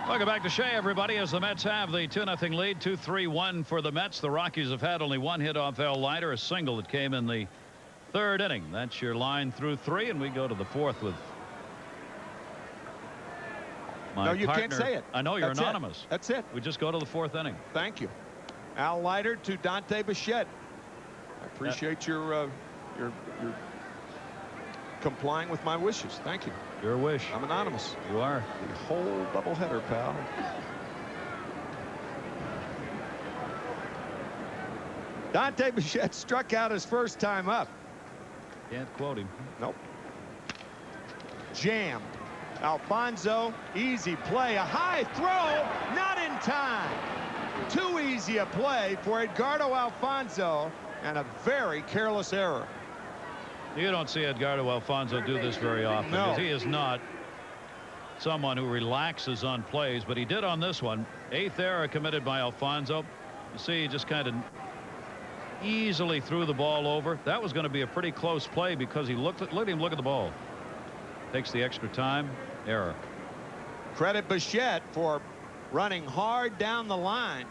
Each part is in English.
Welcome back to Shea, everybody, as the Mets have the 2-0 lead. 2-3-1 for the Mets. The Rockies have had only one hit off Al Leiter, a single that came in the third inning. That's your line through three, and we go to the fourth with my No, you partner. can't say it. I know, you're That's anonymous. That's it. We just go to the fourth inning. Thank you. Al Leiter to Dante Bichette. I appreciate your complying with my wishes. Thank you. Your wish. I'm anonymous. You are. The whole doubleheader, pal. Dante Bichette struck out his first time up. Can't quote him. Nope. Jammed. Alfonso, easy play, a high throw, not in time. Too easy a play for Edgardo Alfonso, and a very careless error. You don't see Edgardo Alfonso do this very often. No. Because he is not someone who relaxes on plays, but he did on this one. 8th error committed by Alfonso. You see, he just kind of easily threw the ball over. That was going to be a pretty close play because he looked at him look at the ball. Takes the extra time. Error. Credit Bichette for running hard down the line.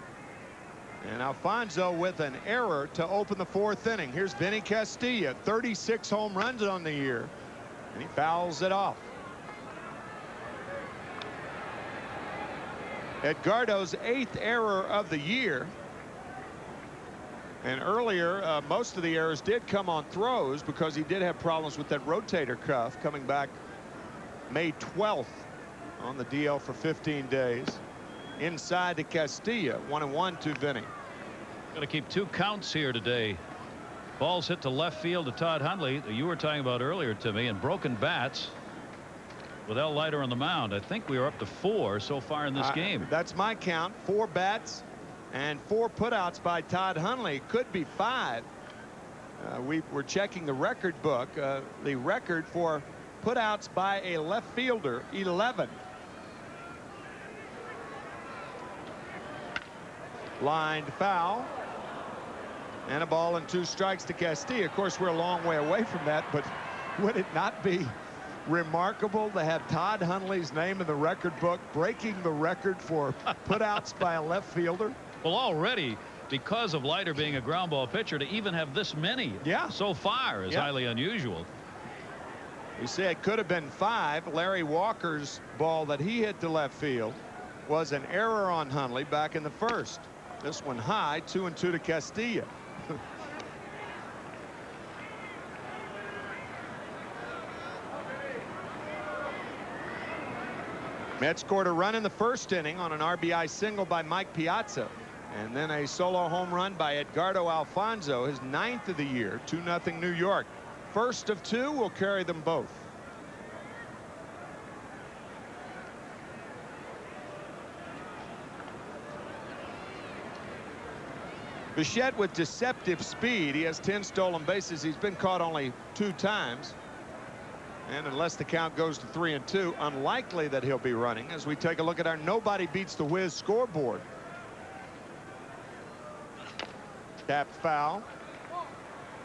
And Alfonso with an error to open the fourth inning. Here's Vinny Castilla, 36 home runs on the year, and he fouls it off. Edgardo's 8th error of the year. And earlier, most of the errors did come on throws because he did have problems with that rotator cuff coming back May 12th on the DL for 15 days. Inside to Castilla, 1-1 to Vinny. Going to keep 2 counts here today. Balls hit to left field to Todd Hundley, that you were talking about earlier to me, and broken bats with Al Leiter on the mound. I think we are up to 4 so far in this game. That's my count. 4 bats and 4 putouts by Todd Hundley. Could be 5. We were checking the record book. The record for putouts by a left fielder, 11. Lined foul. And a ball and 2 strikes to Castilla. Of course, we're a long way away from that, but would it not be remarkable to have Todd Hundley's name in the record book, breaking the record for putouts by a left fielder? Well, already, because of Leiter being a ground ball pitcher, to even have this many so far is highly unusual. We say it could have been 5. Larry Walker's ball that he hit to left field was an error on Hundley back in the first. This one high, 2-2 to Castilla. Mets scored a run in the first inning on an RBI single by Mike Piazza, and then a solo home run by Edgardo Alfonso, his 9th of the year. 2-0 New York. First of 2 will carry them both. Bichette with deceptive speed. He has 10 stolen bases. He's been caught only 2 times. And unless the count goes to 3-2, unlikely that he'll be running as we take a look at our nobody beats the Wiz scoreboard. Tapped foul.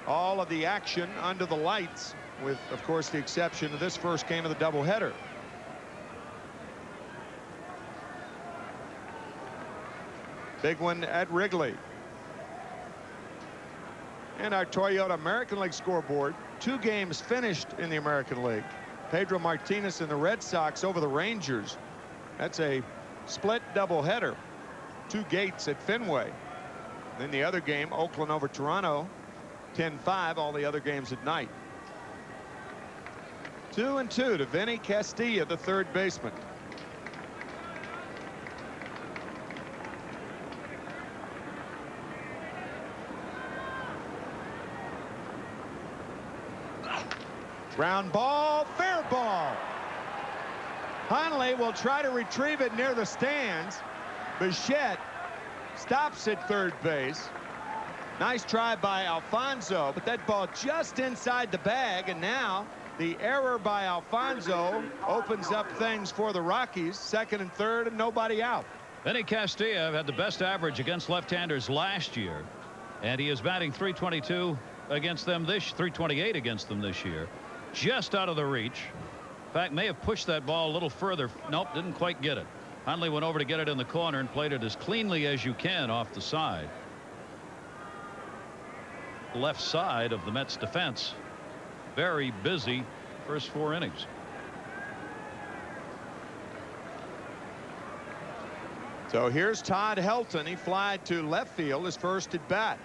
All of the action under the lights, with, of course, the exception of this first game of the doubleheader. Big one at Wrigley. And our Toyota American League scoreboard. 2 games finished in the American League. Pedro Martinez and the Red Sox over the Rangers. That's a split doubleheader. 2 gates at Fenway. Then the other game, Oakland over Toronto, 10-5. All the other games at night. 2-2 to Vinny Castilla, the third baseman. Ground ball, fair ball. Hundley will try to retrieve it near the stands. Bichette stops at third base. Nice try by Alfonso, but that ball just inside the bag, and now the error by Alfonso opens up things for the Rockies. 2nd and 3rd, and nobody out. Vinny Castilla had the best average against left-handers last year, and he is batting .322 against them .328 against them this year. Just out of the reach. In fact, may have pushed that ball a little further. Nope, didn't quite get it. Hundley went over to get it in the corner and played it as cleanly as you can off the side. Left side of the Mets defense. Very busy first 4 innings. So here's Todd Helton. He flied to left field, his first at bat.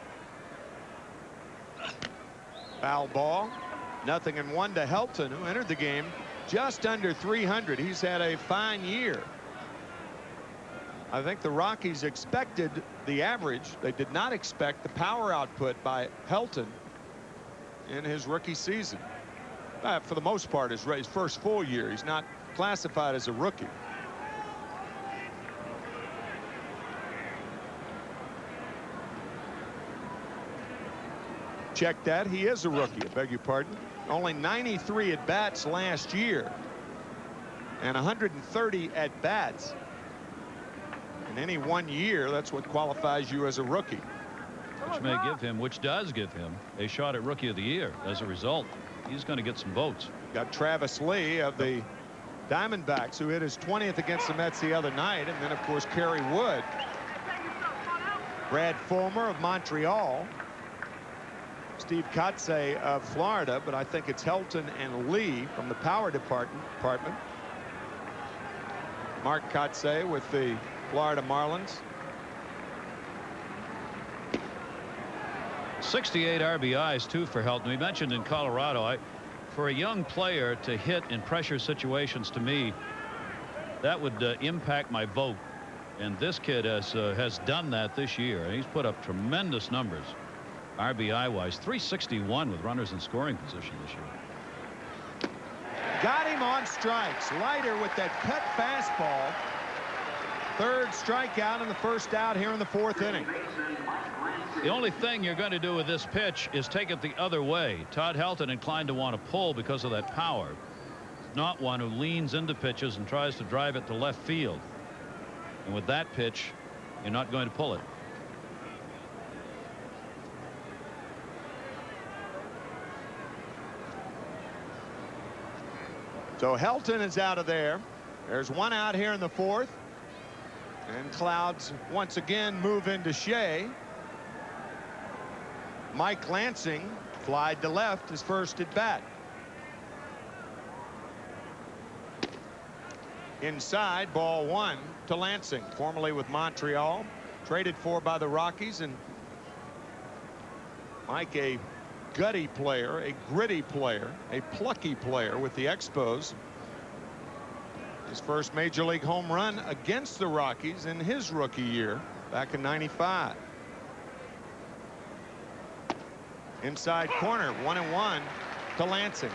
Foul ball. 0-1 to Helton, who entered the game just under 300. He's had a fine year. I think the Rockies expected the average. They did not expect the power output by Helton in his rookie season. For the most part, his first full year. He's not classified as a rookie. Check that. He is a rookie. I beg your pardon. Only 93 at bats last year and 130 at bats in any 1 year. That's what qualifies you as a rookie, which does give him a shot at Rookie of the Year. As a result, he's going to get some votes. Got Travis Lee of the Diamondbacks, who hit his 20th against the Mets the other night, and then of course Kerry Wood, Brad Fulmer of Montreal, Steve Kotze of Florida, but I think it's Helton and Lee from the power department. Mark Kotze with the Florida Marlins. 68 RBIs too for Helton. We mentioned in Colorado, for a young player to hit in pressure situations, to me that would impact my vote, and this kid has done that this year, and he's put up tremendous numbers RBI wise. 361 with runners in scoring position this year. Got him on strikes. Leiter with that cut fastball. Third strikeout and the first out here in the 4th inning. The only thing you're going to do with this pitch is take it the other way. Todd Helton inclined to want to pull because of that power. Not one who leans into pitches and tries to drive it to left field. And with that pitch, you're not going to pull it. So Helton is out of there. There's one out here in the 4th. And clouds once again move into Shea. Mike Lansing flied to left, his first at bat. Inside, ball 1 to Lansing, formerly with Montreal, traded for by the Rockies. And Mike, a gutty player, a gritty player, a plucky player with the Expos. His first major league home run against the Rockies in his rookie year back in '95. Inside corner, 1-1 to Lansing.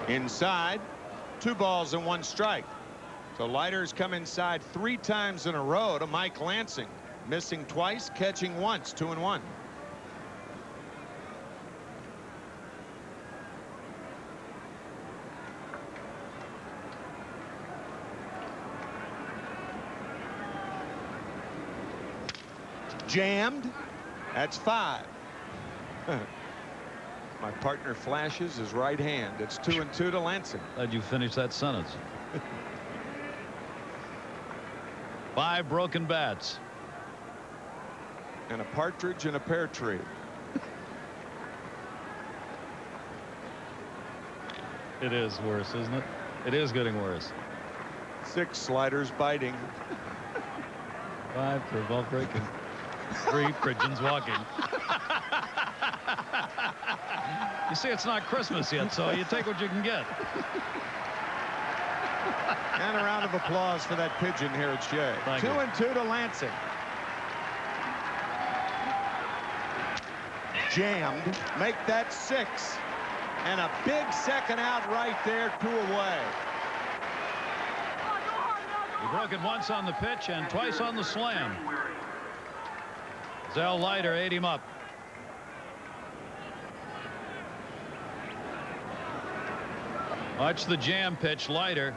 Inside, 2 balls and 1 strike. So Leiter's come inside 3 times in a row to Mike Lansing, missing twice, catching once. 2-1. Jammed. That's 5. My partner flashes his right hand. It's 2-2 to Lansing. Glad you finished that sentence. 5 broken bats. And a partridge in a pear tree. It is worse, isn't it? It is getting worse. 6 sliders biting. 5 curveball breaking. 3 pigeons walking. You see, it's not Christmas yet, so you take what you can get. And a round of applause for that pigeon here at Shea. 2-2 to Lansing. Jammed. Make that 6. And a big second out right there, 2 away. He broke it once on the pitch and twice on the slam. Zell Leiter ate him up. Watch the jam pitch. Lighter.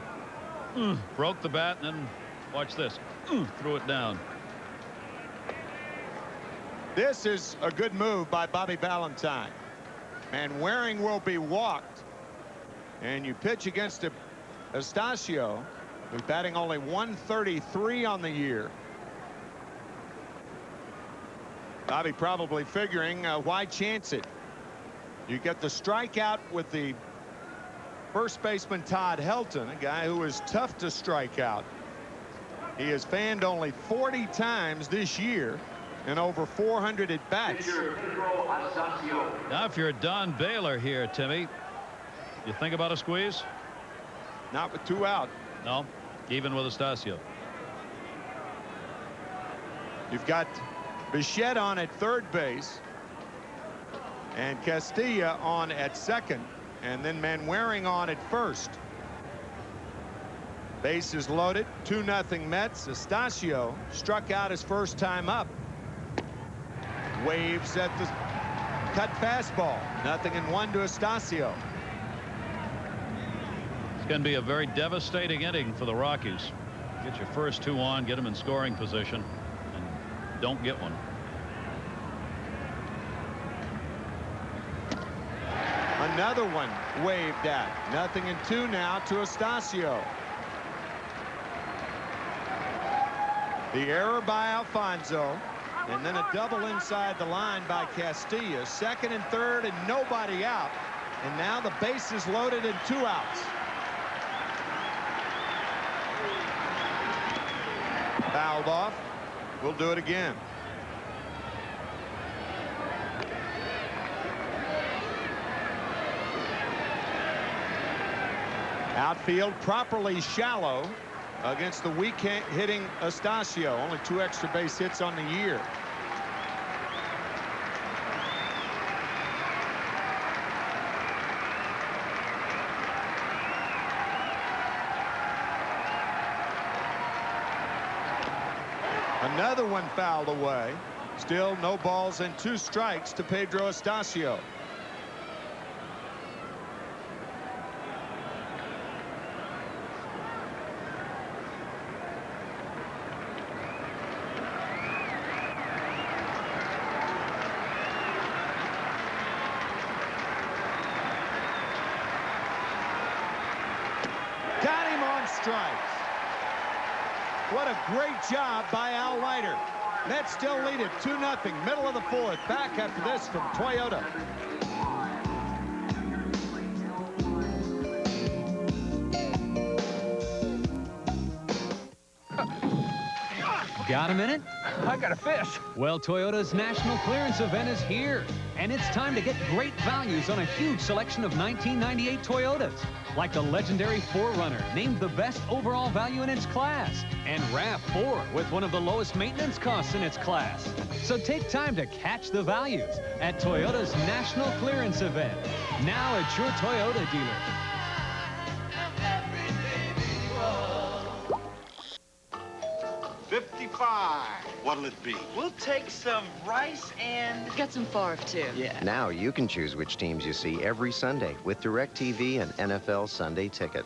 Broke the bat, and then watch this. Threw it down. This is a good move by Bobby Valentine. And Waring will be walked. And you pitch against Estacio, who's batting only 133 on the year. Bobby probably figuring, why chance it? You get the strikeout with the first baseman Todd Helton, a guy who is tough to strike out. He has fanned only 40 times this year and over 400 at bats. Now if you're Don Baylor here, Timmy, you think about a squeeze? Not with 2 out. No, even with Estacio. You've got Bichette on at third base and Castilla on at second, and then Manwaring on at first. Bases loaded. 2-0 Mets. Estacio struck out his first time up. Waves at the cut fastball. 0-1 to Estacio. It's going to be a very devastating inning for the Rockies. Get your first 2 on, get them in scoring position, and don't get one. Another one waved at. 0-2 now to Estacio. The error by Alfonso, and then a double inside the line by Castilla. Second and third and nobody out, and now the base is loaded and 2 outs. Fouled off. We'll do it again. Outfield properly shallow against the weak hitting Estacio. Only 2 extra base hits on the year. Another one fouled away. Still no balls and 2 strikes to Pedro Estacio. Got him on strikes. What a great job by Al Leiter. Mets still lead it 2-0. Middle of the 4th. Back after this from Toyota. Got a minute? I got a fish. Well, Toyota's national clearance event is here, and it's time to get great values on a huge selection of 1998 Toyotas, like the legendary 4Runner, named the best overall value in its class, and RAV4 with one of the lowest maintenance costs in its class. So take time to catch the values at Toyota's national clearance event, now at your Toyota dealer. What'll it be? We'll take some rice and... Get some farf, too. Yeah. Now you can choose which teams you see every Sunday with DirecTV and NFL Sunday Ticket.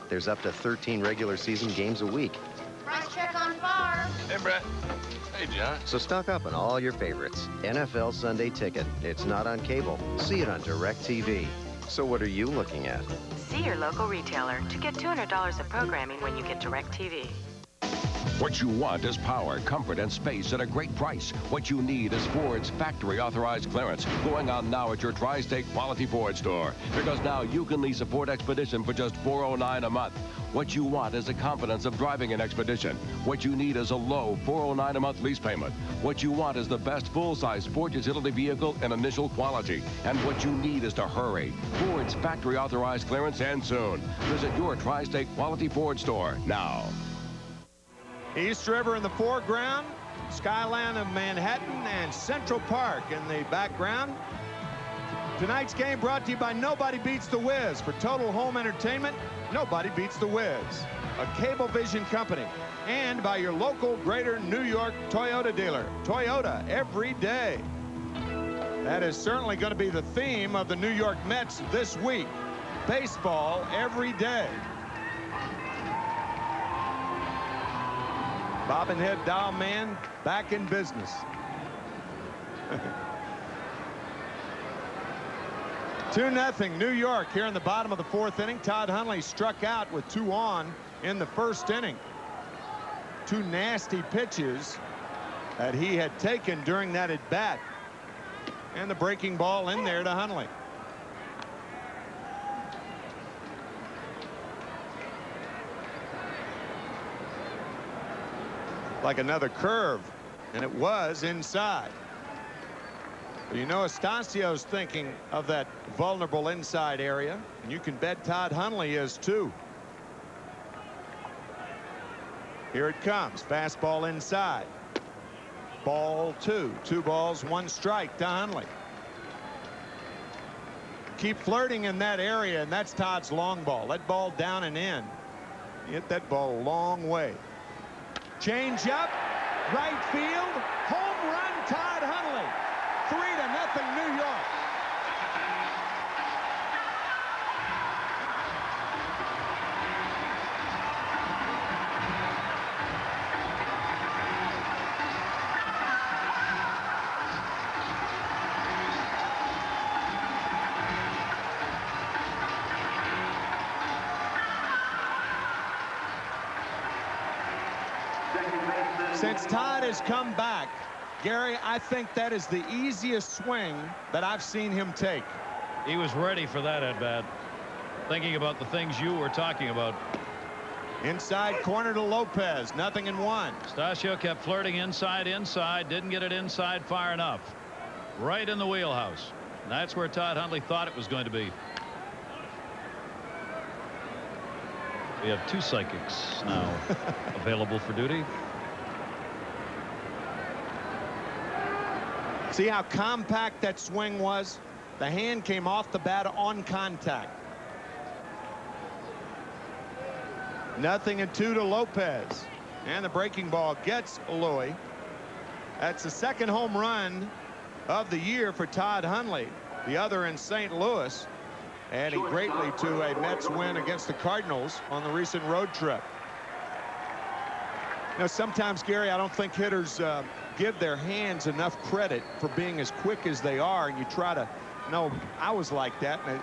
There's up to 13 regular season games a week. Price check on farf. Hey, Brett. Hey, John. So stock up on all your favorites. NFL Sunday Ticket. It's not on cable. See it on DirecTV. So what are you looking at? See your local retailer to get $200 of programming when you get DirecTV. What you want is power, comfort, and space at a great price. What you need is Ford's factory-authorized clearance, going on now at your Tri-State Quality Ford store. Because now you can lease a Ford Expedition for just $409 a month. What you want is the confidence of driving an Expedition. What you need is a low $409 a month lease payment. What you want is the best full-size sport utility vehicle and initial quality. And what you need is to hurry. Ford's factory-authorized clearance ends soon. Visit your Tri-State Quality Ford store now. East River in the foreground, skyline of Manhattan, and Central Park in the background. Tonight's game brought to you by Nobody Beats the Wiz. For total home entertainment, Nobody Beats the Wiz, a Cablevision company, and by your local Greater New York Toyota dealer. Toyota every day. That is certainly going to be the theme of the New York Mets this week. baseball every day. Bobbin head dial man back in business. 2-0 New York here in the bottom of the 4th inning. Todd Hundley struck out with 2 on in the 1st inning. 2 nasty pitches that he had taken during that at bat. And the breaking ball in there to Hundley. Like another curve, and it was inside. You know, Estasio's thinking of that vulnerable inside area, and you can bet Todd Hundley is too. Here it comes. Fastball inside. Ball 2. 2 balls, 1 strike to Hundley. Keep flirting in that area, and that's Todd's long ball. That ball down and in. Hit that ball a long way. Change up, right field, home run, Todd Hundley. 3-0 New York. Since Todd has come back, Gary, I think that is the easiest swing that I've seen him take. He was ready for that at bat. Thinking about the things you were talking about. Inside corner to Lopez. 0-1. Stasio kept flirting inside. Didn't get it inside far enough. Right in the wheelhouse. And that's where Todd Hundley thought it was going to be. We have 2 psychics now available for duty. See how compact that swing was? The hand came off the bat on contact. 0-2 to Lopez. And the breaking ball gets Louis. That's the 2nd home run of the year for Todd Hundley. The other in St. Louis. Adding greatly to a Mets win against the Cardinals on the recent road trip. You know, sometimes, Gary, I don't think hitters give their hands enough credit for being as quick as they are, and you try to, I was like that, and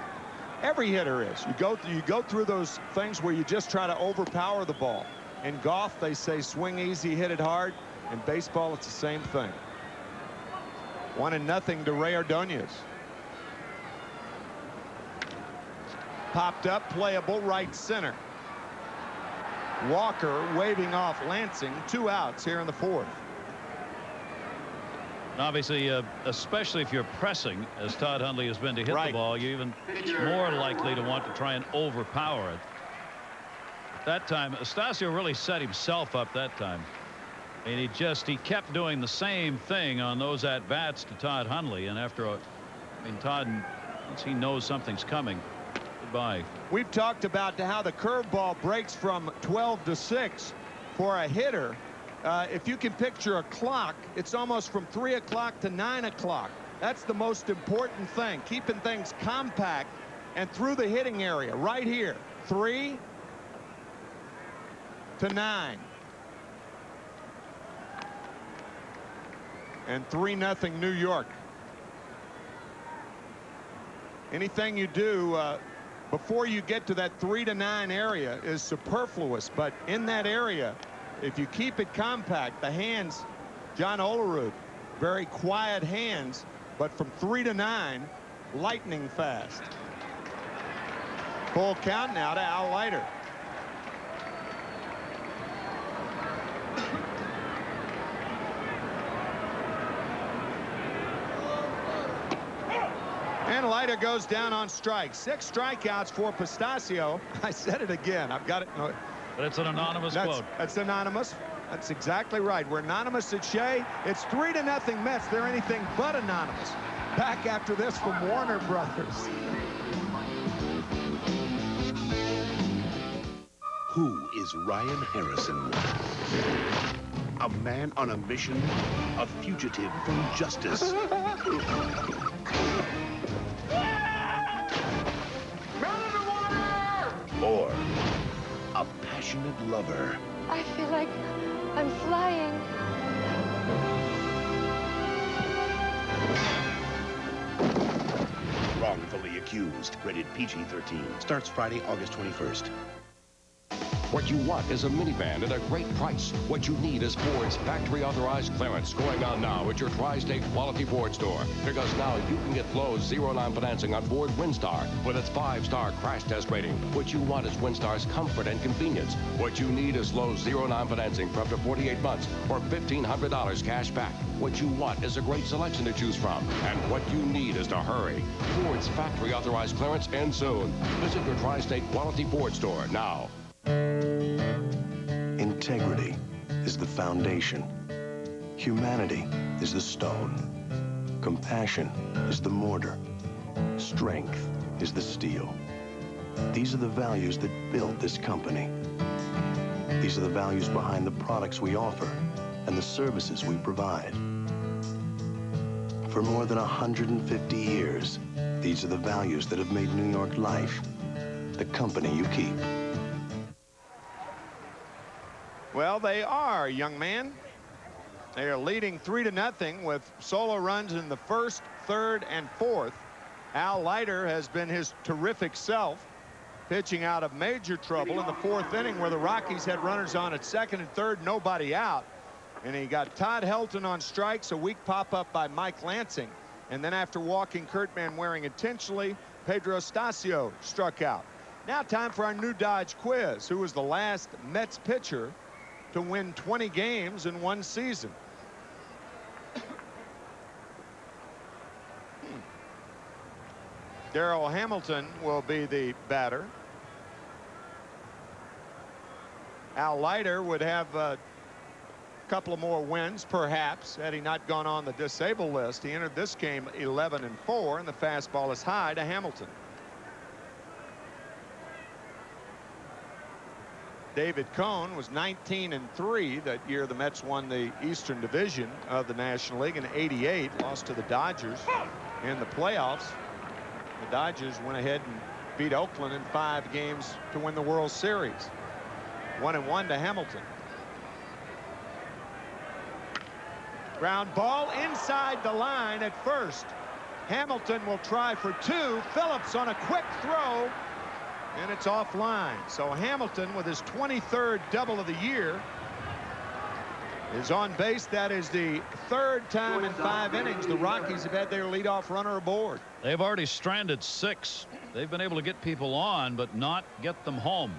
every hitter is. You go through those things where you just try to overpower the ball. In golf, they say swing easy, hit it hard. In baseball, it's the same thing. 1-0 to Ray Ordonez. Popped up, playable, right center. Walker waving off Lansing. 2 outs here in the 4th. Obviously, especially if you're pressing, as Todd Hundley has been to hit the ball, you're even more likely to want to try and overpower it. At that time, Stasio really set himself up that time. And he kept doing the same thing on those at-bats to Todd Hundley. And after Todd, once he knows something's coming, goodbye. We've talked about how the curveball breaks from 12 to 6 for a hitter. If you can picture a clock, it's almost from 3 o'clock to 9 o'clock. That's the most important thing, keeping things compact and through the hitting area right here. 3 to 9. And 3-0 New York. Anything you do before you get to that 3 to 9 area is superfluous, but in that area, if you keep it compact, the hands, John Olerud, very quiet hands, but from 3 to 9, lightning fast. Full count now to Al Leiter. And Leiter goes down on strikes. 6 strikeouts for Pistasio. I said it again. I've got it. But it's an anonymous quote. That's anonymous. That's exactly right. We're anonymous at Shea. It's 3-0 Mets. They're anything but anonymous. Back after this from Warner Brothers. Who is Ryan Harrison? A man on a mission, a fugitive from justice. Round number 1. passionate lover. I feel like I'm flying. Wrongfully accused. Rated PG-13. Starts Friday, August 21st. What you want is a minivan at a great price. What you need is Ford's factory-authorized clearance going on now at your Tri-State Quality Ford store. Because now you can get Flo's 0-9 financing on Ford Windstar with its 5-star crash test rating. What you want is Windstar's comfort and convenience. What you need is Flo's 0-9 financing for up to 48 months or $1,500 cash back. What you want is a great selection to choose from. And what you need is to hurry. Ford's factory-authorized clearance ends soon. Visit your Tri-State Quality Ford store now. Integrity is the foundation. Humanity is the stone. Compassion is the mortar. Strength is the steel. These are the values that built this company. These are the values behind the products we offer and the services we provide. For more than 150 years, these are the values that have made New York Life the company you keep. Well, they are, young man. They are leading 3-0 with solo runs in the first, third, and fourth. Al Leiter has been his terrific self, pitching out of major trouble in the fourth inning where the Rockies had runners on at second and third, nobody out. And he got Todd Helton on strikes, a weak pop-up by Mike Lansing. And then after walking Kurt Van Waring intentionally, Pedro Estacio struck out. Now time for our new Dodge quiz. Who was the last Mets pitcher to win 20 games in one season? Darrell Hamilton will be the batter. Al Leiter would have a couple of more wins, perhaps, had he not gone on the disabled list. He entered this game 11-4, and the fastball is high to Hamilton. David Cohn was 19-3 that year the Mets won the Eastern Division of the National League in '88, lost to the Dodgers in the playoffs. The Dodgers went ahead and beat Oakland in 5 games to win the World Series. 1-1 to Hamilton. Ground ball inside the line at first. Hamilton will try for 2. Phillips on a quick throw, and it's offline. So Hamilton, with his 23rd double of the year, is on base. That is the 3rd time in 5 innings the Rockies have had their leadoff runner aboard. They've already stranded 6. They've been able to get people on, but not get them home.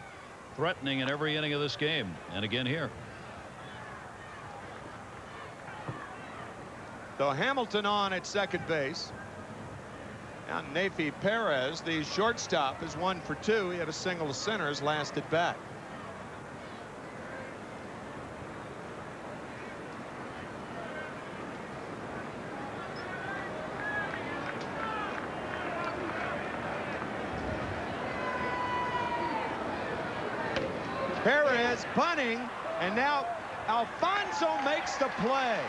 Threatening in every inning of this game, and again here. So Hamilton on at second base. Now Nafi Perez, the shortstop, is 1 for 2. He had a single to center his last at bat. Perez bunting, and now Alfonso makes the play.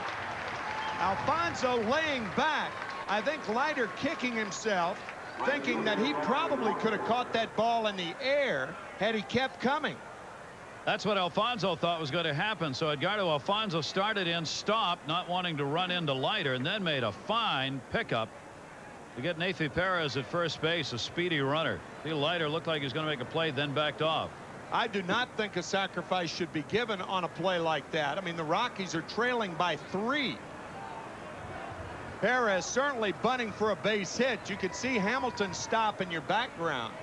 Alfonso laying back. I think Leiter kicking himself, thinking that he probably could have caught that ball in the air had he kept coming. That's what Alfonso thought was going to happen. So Edgardo Alfonso started in, stopped, not wanting to run into Leiter, and then made a fine pickup to get Nafi Perez at first base, a speedy runner. Leiter looked like he was going to make a play, then backed off. I do not think a sacrifice should be given on a play like that. I mean, the Rockies are trailing by 3. Perez certainly bunting for a base hit. You could see Hamilton stop in your background.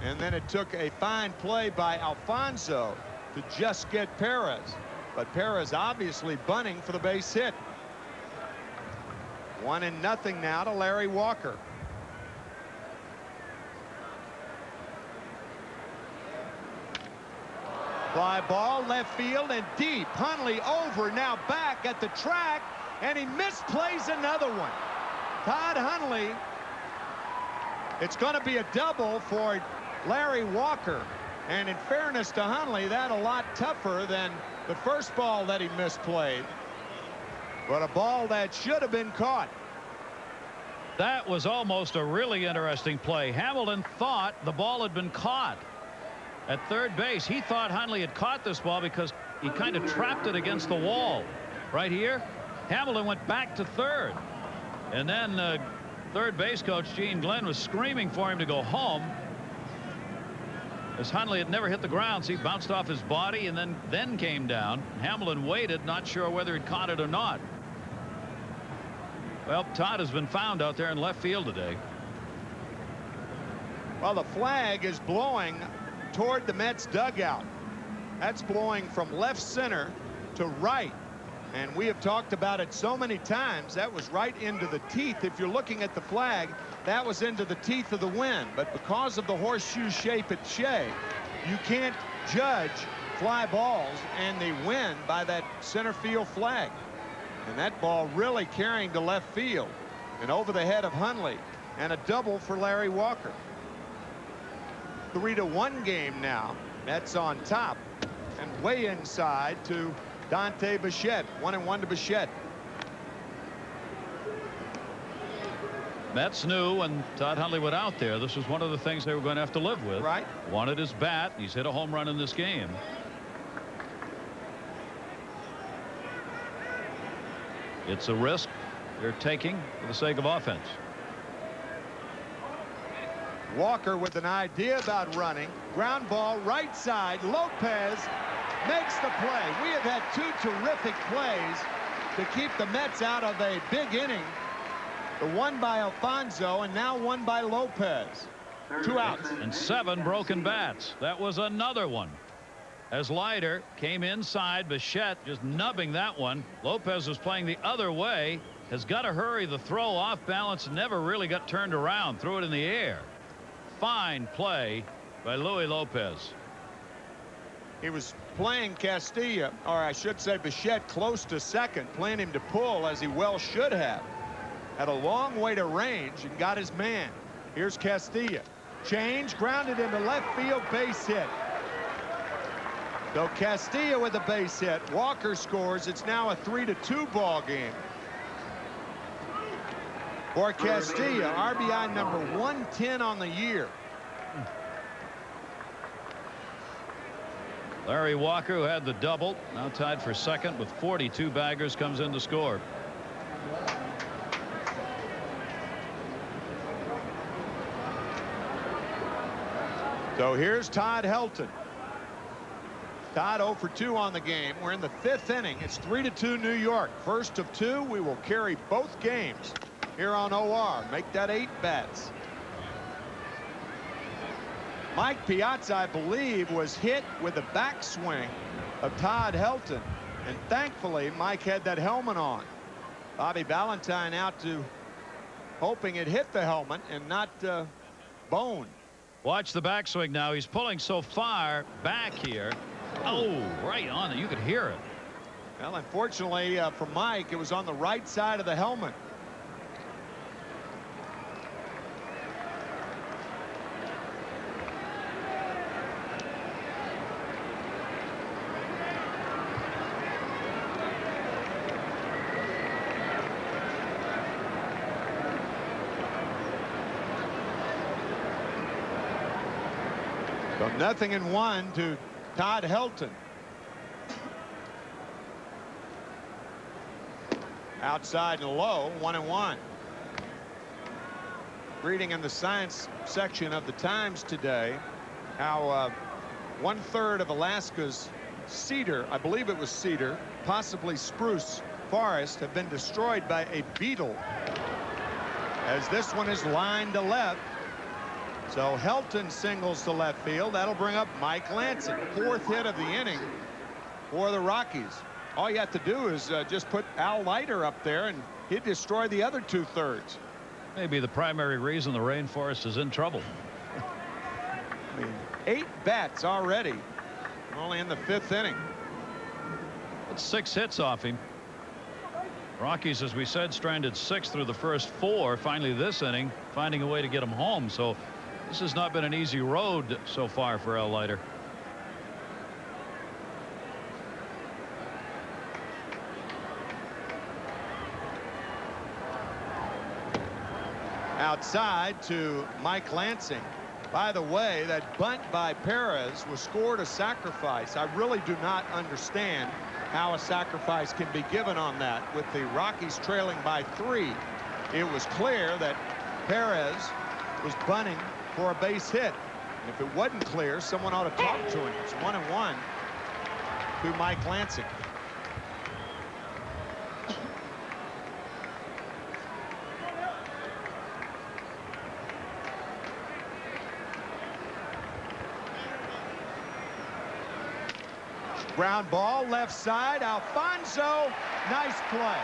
And then it took a fine play by Alfonso to just get Perez. But Perez obviously bunting for the base hit. 1-0 now to Larry Walker. Fly ball left field and deep. Hundley over, now back at the track, and he misplays another one. Todd Hundley. It's going to be a double for Larry Walker. And in fairness to Hundley, that's a lot tougher than the first ball that he misplayed. But a ball that should have been caught. That was almost a really interesting play. Hamilton thought the ball had been caught. at third base. He thought Hundley had caught this ball because he kind of trapped it against the wall right here. Hamilton went back to third, and then third base coach Gene Glenn was screaming for him to go home, as Hundley had never hit the ground. So he bounced off his body and then came down. Hamilton waited, not sure whether he'd caught it or not. Well, Todd has been found out there in left field today. Well, the flag is blowing toward the Mets dugout. That's blowing from left center to right. And we have talked about it so many times. That was right into the teeth. If you're looking at the flag, that was into the teeth of the wind. But because of the horseshoe shape at Shea, you can't judge fly balls and the wind by that center field flag. And that ball really carrying to left field and over the head of Hundley, and a double for Larry Walker. 3-1 game now. Mets on top, and way inside to Dante Bichette. 1-1 to Bichette. Mets knew when Todd Hundley went out there, this was one of the things they were going to have to live with. Right. Wanted his bat. He's hit a home run in this game. It's a risk they're taking for the sake of offense. Walker with an idea about running. Ground ball right side. Lopez makes the play. We have had two terrific plays to keep the Mets out of a big inning. The one by Alfonso and now one by Lopez. 2 outs. And 7 broken bats. That was another one. As Leiter came inside, Bichette just nubbing that one. Lopez was playing the other way. Has got to hurry. The throw off balance, never really got turned around. Threw it in the air. Fine play by Luis Lopez. He was playing Castilla, or I should say Bichette, close to second, playing him to pull, as he well should have. Had a long way to range and got his man. Here's Castilla. Change, grounded into left field, base hit. So Castilla with a base hit. Walker scores. It's now a 3-2 ball game. For Castilla, RBI number 110 on the year. Larry Walker, who had the double, now tied for second with 42 baggers, comes in to score. So here's Todd Helton. Todd 0 for 2 on the game. We're in the 5th inning. It's 3-2 New York. First of 2. We will carry both games here on OR. Make that 8 bats. Mike Piazza, I believe, was hit with the backswing of Todd Helton, and thankfully Mike had that helmet on. Bobby Valentine out to hoping it hit the helmet and not bone. Watch the backswing now. He's pulling so far back here. Oh, right on it. You could hear it. Well, unfortunately for Mike, it was on the right side of the helmet. So 0-1 to Todd Helton. Outside and low, 1-1. Reading in the science section of the Times today how 1/3 of Alaska's cedar, I believe it was cedar, possibly spruce forest, have been destroyed by a beetle, as this one is lined to left. So Helton singles to left field. That'll bring up Mike Lansing. 4th hit of the inning for the Rockies. All you have to do is just put Al Leiter up there and he'd destroy the other 2/3. Maybe the primary reason the rainforest is in trouble. I mean, 8 bats already, only in the 5th inning. That's 6 hits off him. Rockies, as we said, stranded 6 through the first 4. Finally this inning finding a way to get him home. So this has not been an easy road so far for Al Leiter. Outside to Mike Lansing. By the way, that bunt by Perez was scored a sacrifice. I really do not understand how a sacrifice can be given on that. With the Rockies trailing by 3, it was clear that Perez was bunting for a base hit. And if it wasn't clear, someone ought to talk to him. It's 1-1 to Mike Lansing. Ground ball, left side, Alfonso, nice play.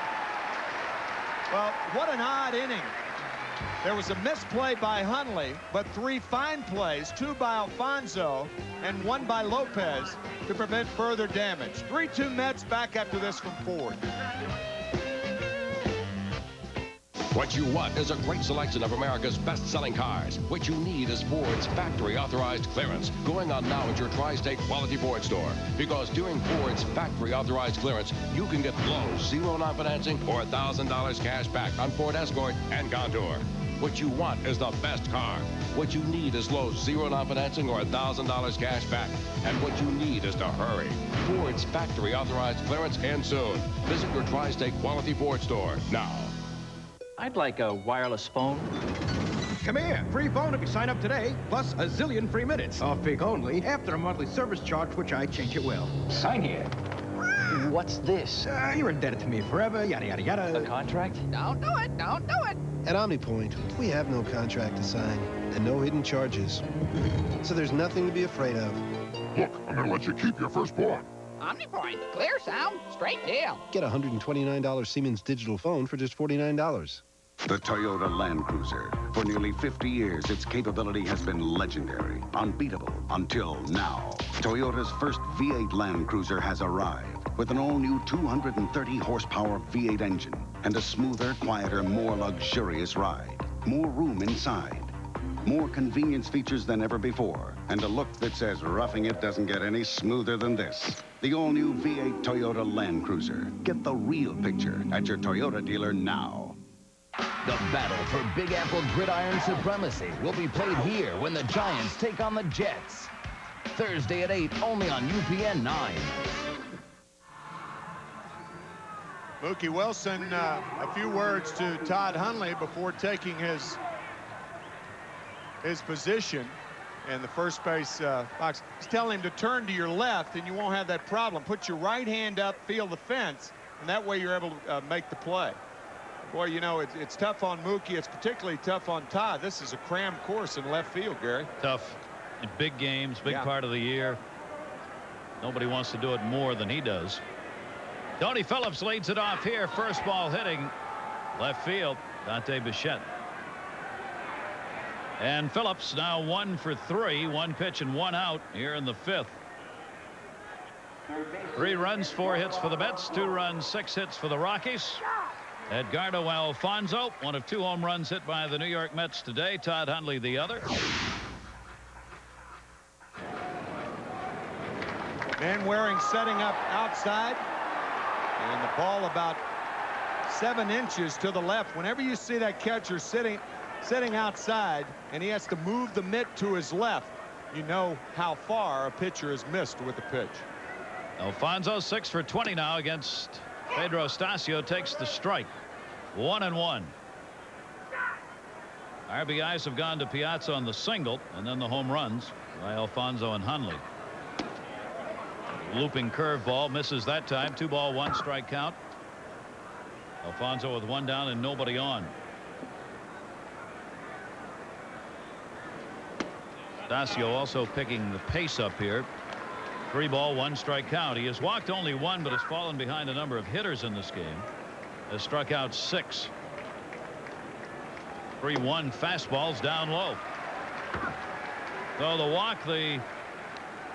Well, what an odd inning. There was a misplay by Hundley, but 3 fine plays, 2 by Alfonso and 1 by Lopez to prevent further damage. 3-2 Mets, back after this from Ford. What you want is a great selection of America's best-selling cars. What you need is Ford's factory-authorized clearance. Going on now at your Tri-State Quality Ford store. Because during Ford's factory-authorized clearance, you can get low, zero non-financing or $1,000 cash back on Ford Escort and Contour. What you want is the best car. What you need is low, zero non-financing or $1,000 cash back. And what you need is to hurry. Ford's factory-authorized clearance ends soon. Visit your Tri-State Quality Ford store now. I'd like a wireless phone. Come here. Free phone if you sign up today, plus a zillion free minutes. Off peak only, after a monthly service charge, which I change it will. Sign here. What's this? You're indebted to me forever, yada, yada, yada. A contract? Don't do it. Don't do it. At OmniPoint, we have no contract to sign and no hidden charges. So there's nothing to be afraid of. Look, I'm going to let you keep your firstborn. OmniPoint. Clear sound, straight deal. Get a $129 Siemens digital phone for just $49. The Toyota Land Cruiser. For nearly 50 years, its capability has been legendary, unbeatable, until now. Toyota's first V8 Land Cruiser has arrived with an all-new 230-horsepower V8 engine and a smoother, quieter, more luxurious ride. More room inside. More convenience features than ever before, and a look that says roughing it doesn't get any smoother than this. The all-new V8 Toyota Land Cruiser. Get the real picture at your Toyota dealer now. The battle for Big Apple gridiron supremacy will be played here when the Giants take on the Jets. Thursday at 8, only on UPN 9. Mookie Wilson, a few words to Todd Hundley before taking his position in the first base box. He's telling him to turn to your left and you won't have that problem. Put your right hand up, feel the fence, and that way you're able to make the play. Boy, you know, it's tough on Mookie. It's particularly tough on Todd. This is a crammed course in left field, Gary. Tough in big games, big part of the year. Nobody wants to do it more than he does. Tony Phillips leads it off here. First ball hitting left field. Dante Bichette. And Phillips now 1 for 3. 1 pitch and 1 out here in the 5th. 3 runs, 4 hits for the Mets. 2 runs, 6 hits for the Rockies. Edgardo Alfonso, one of 2 home runs hit by the New York Mets today. Todd Hundley the other. Manwaring setting up outside. And the ball about 7 inches to the left. Whenever you see that catcher sitting outside and he has to move the mitt to his left, you know how far a pitcher is missed with the pitch. Alfonso 6 for 20 now against Pedro Stasio. Takes the strike. 1-1. RBIs have gone to Piazza on the single, and then the home runs by Alfonso and Hundley. Looping curveball, misses that time. 2 ball 1 strike count. Alfonso with 1 down and nobody on. Stasio also picking the pace up here. 3 ball 1 strike count. He has walked only 1, but has fallen behind a number of hitters in this game. Has struck out 6. 3-1 fastballs down low. So the walk, the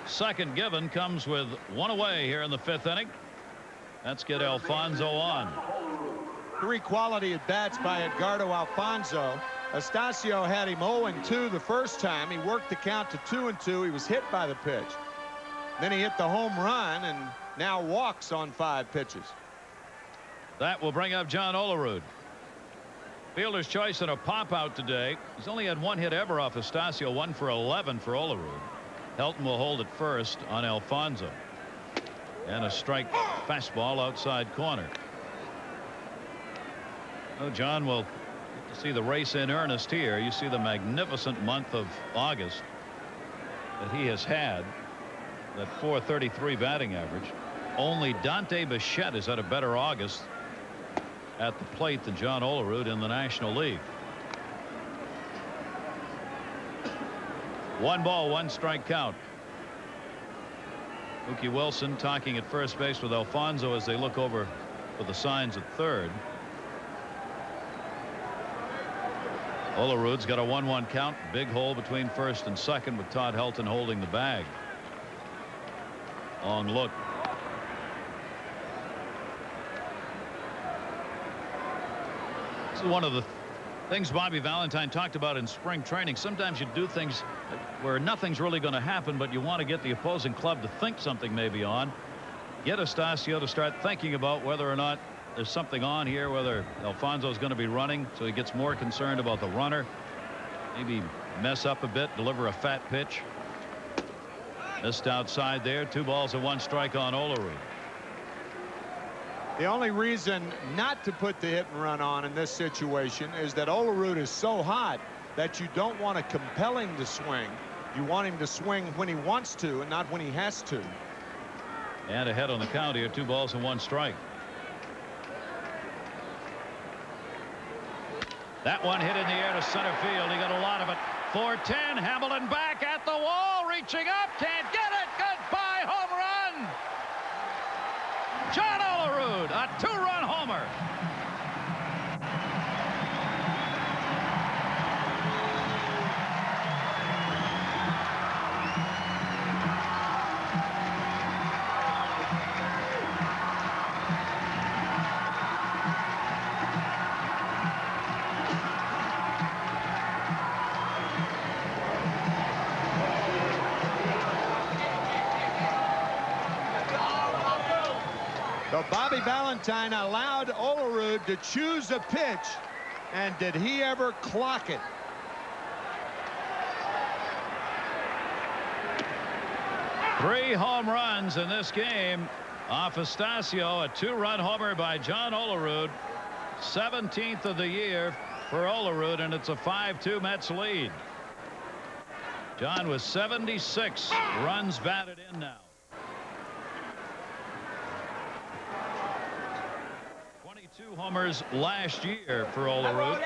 second given, comes with 1 away here in the 5th inning. Let's get Alfonso on. 3 quality at bats by Edgardo Alfonso. Stasio had him 0-2 the first time. He worked the count to 2-2. He was hit by the pitch. Then he hit the home run and now walks on 5 pitches. That will bring up John Olerud. Fielder's choice and a pop out today. He's only had one hit ever off Estacio, 1 for 11 for Olerud. Helton will hold it first on Alfonso. And a strike fastball outside corner. Oh, John will get to see the race in earnest here. You see the magnificent month of August that he has had. That .433 batting average. Only Dante Bichette has had a better August at the plate than John Olerud in the National League. 1 ball, 1 strike count. Mookie Wilson talking at first base with Alfonso as they look over for the signs at third. Olerud's got a 1-1 count. Big hole between first and second with Todd Helton holding the bag. Long look. This is one of the things Bobby Valentine talked about in spring training. Sometimes you do things where nothing's really going to happen, but you want to get the opposing club to think something may be on. Get Estacio to start thinking about whether or not there's something on here, whether Alfonso is going to be running, so he gets more concerned about the runner. Maybe mess up a bit, deliver a fat pitch. Missed outside there. 2 balls and 1 strike on Olerud. The only reason not to put the hit and run on in this situation is that Olerud is so hot that you don't want to compel him to swing. You want him to swing when he wants to and not when he has to. And ahead on the count here. 2 balls and 1 strike. That one hit in the air to center field. He got a lot of it. 4-10. Hamilton back at the wall, reaching up, can't get it. Goodbye, home run. John Olerud, a 2-run homer. So Bobby Valentine allowed Olerud to choose a pitch, and did he ever clock it? Three home runs in this game off Estacio. A 2-run homer by John Olerud. 17th of the year for Olerud, and it's a 5-2 Mets lead. John with 76 runs batted in now. 22 homers last year for Olerud.